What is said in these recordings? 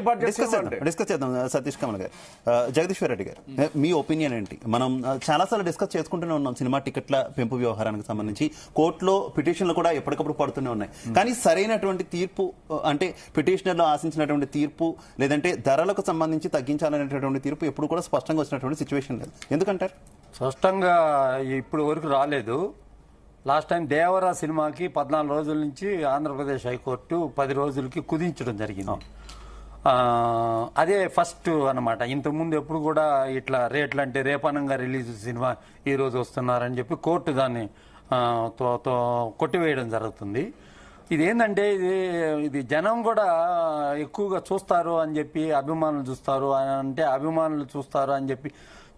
ఏర్పాటు డిస్కస్ చేద్దాం. సతీష్ కమల్ గారు, జగదీశ్వర్ రెడ్డి గారు, మీ ఒపీనియన్ ఏంటి? మనం చాలాసార్లు డిస్కస్ చేసుకుంటూనే ఉన్నాం సినిమా టికెట్ల పెంపు వ్యవహారానికి సంబంధించి. కోర్టులో పిటిషన్లు కూడా ఎప్పటికప్పుడు పడుతూనే ఉన్నాయి. కానీ సరైనటువంటి తీర్పు, అంటే పిటిషనర్లు ఆశించినటువంటి తీర్పు లేదంటే ధరలకు సంబంధించి తగ్గించాలనేటటువంటి తీర్పు ఎప్పుడు కూడా స్పష్టంగా వచ్చినటువంటి సిచ్యువేషన్ లేదు. ఎందుకంటారు? స్పష్టంగా ఇప్పుడు వరకు రాలేదు. లాస్ట్ టైం దేవరా సినిమాకి 14 రోజుల నుంచి ఆంధ్రప్రదేశ్ హైకోర్టు 10 రోజులకి కుదించడం జరిగింది. అదే ఫస్ట్ అన్నమాట. ఇంతకుముందు ఎప్పుడు కూడా ఇట్లా రేట్లు అంటే రేపనంగా రిలీజ్ సినిమా ఈ రోజు వస్తున్నారని చెప్పి కోర్టు దాన్ని కొట్టివేయడం జరుగుతుంది. ఇది ఏంటంటే ఇది జనం కూడా ఎక్కువగా చూస్తారు అని చెప్పి, అభిమానులు చూస్తారు అంటే అభిమానులు చూస్తారు అని చెప్పి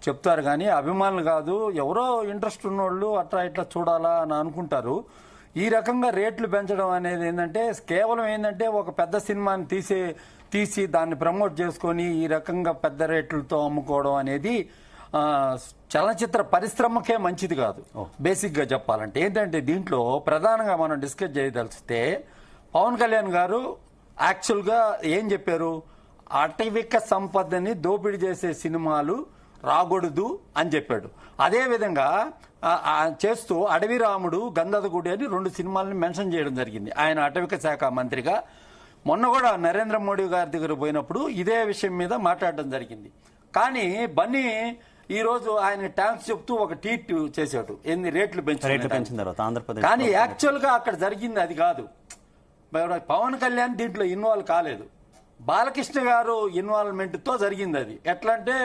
చెప్తారు. కానీ అభిమానులు కాదు, ఎవరో ఇంట్రెస్ట్ ఉన్నోళ్ళు అట్లా ఇట్లా చూడాలా అని అనుకుంటారు. ఈ రకంగా రేట్లు పెంచడం అనేది ఏంటంటే కేవలం ఏంటంటే ఒక పెద్ద సినిమాని తీసి దాన్ని ప్రమోట్ చేసుకొని ఈ రకంగా పెద్ద రేట్లతో అమ్ముకోవడం అనేది చలనచిత్ర పరిశ్రమకే మంచిది కాదు. బేసిక్ గా చెప్పాలంటే ఏంటంటే దీంట్లో ప్రధానంగా మనం డిస్కస్ చేయదలిస్తే పవన్ కళ్యాణ్ గారు యాక్చువల్ గా ఏం చెప్పారు, అటవిక సంపదని దోపిడీ చేసే సినిమాలు రాకూడదు అని చెప్పాడు. అదే విధంగా చేస్తూ అడవి రాముడు, గంధదగుడి అని 2 సినిమాలని మెన్షన్ చేయడం జరిగింది ఆయన అటవిక శాఖ మంత్రిగా. మొన్న కూడా నరేంద్ర మోడీ గారి దగ్గర పోయినప్పుడు ఇదే విషయం మీద మాట్లాడడం జరిగింది. కానీ బన్నీ ఈ రోజు ఆయన ట్యాంక్స్ చెప్తూ ఒక ట్వీట్ చేశాడు, ఎన్ని రేట్లు పెంచిన తర్వాత ఆంధ్రప్రదేశ్. కానీ యాక్చువల్ గా అక్కడ జరిగింది అది కాదు. పవన్ కళ్యాణ్ దీంట్లో ఇన్వాల్వ్ కాలేదు, బాలకృష్ణ గారు ఇన్వాల్వ్మెంట్ తో జరిగింది. అది ఎట్లా అంటే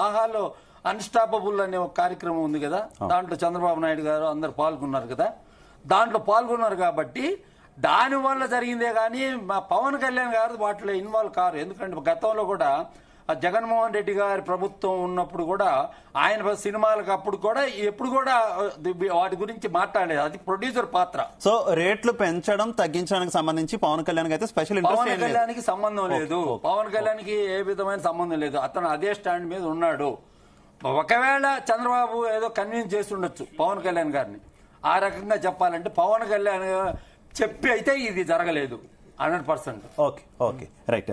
ఆహాలో అన్స్టాపబుల్ అనే ఒక కార్యక్రమం ఉంది కదా, దాంట్లో చంద్రబాబు నాయుడు గారు అందరు పాల్గొన్నారు కదా, దాంట్లో పాల్గొన్నారు కాబట్టి దాని వల్ల జరిగిందే కానీ మా పవన్ కళ్యాణ్ గారు వాటిలో ఇన్వాల్వ్ కారు. ఎందుకంటే గతంలో కూడా జగన్మోహన్ రెడ్డి గారి ప్రభుత్వం ఉన్నప్పుడు కూడా ఆయన సినిమాలకు అప్పుడు కూడా ఎప్పుడు కూడా వాటి గురించి మాట్లాడలేదు, అది ప్రొడ్యూసర్ పాత్ర. సో రేట్లు పెంచడం తగ్గించడానికి సంబంధించి పవన్ కళ్యాణ్ అయితే స్పెషల్ పవన్ కళ్యాణ్కి సంబంధం లేదు. పవన్ కళ్యాణ్కి ఏ విధమైన సంబంధం లేదు, అతను అదే స్టాండ్ మీద ఉన్నాడు. ఒకవేళ చంద్రబాబు ఏదో కన్విన్స్ చేసి ఉండొచ్చు పవన్ కళ్యాణ్ గారిని. ఆ రకంగా చెప్పాలంటే పవన్ కళ్యాణ్ చెప్పి అయితే ఇది జరగలేదు 100%. Okay right.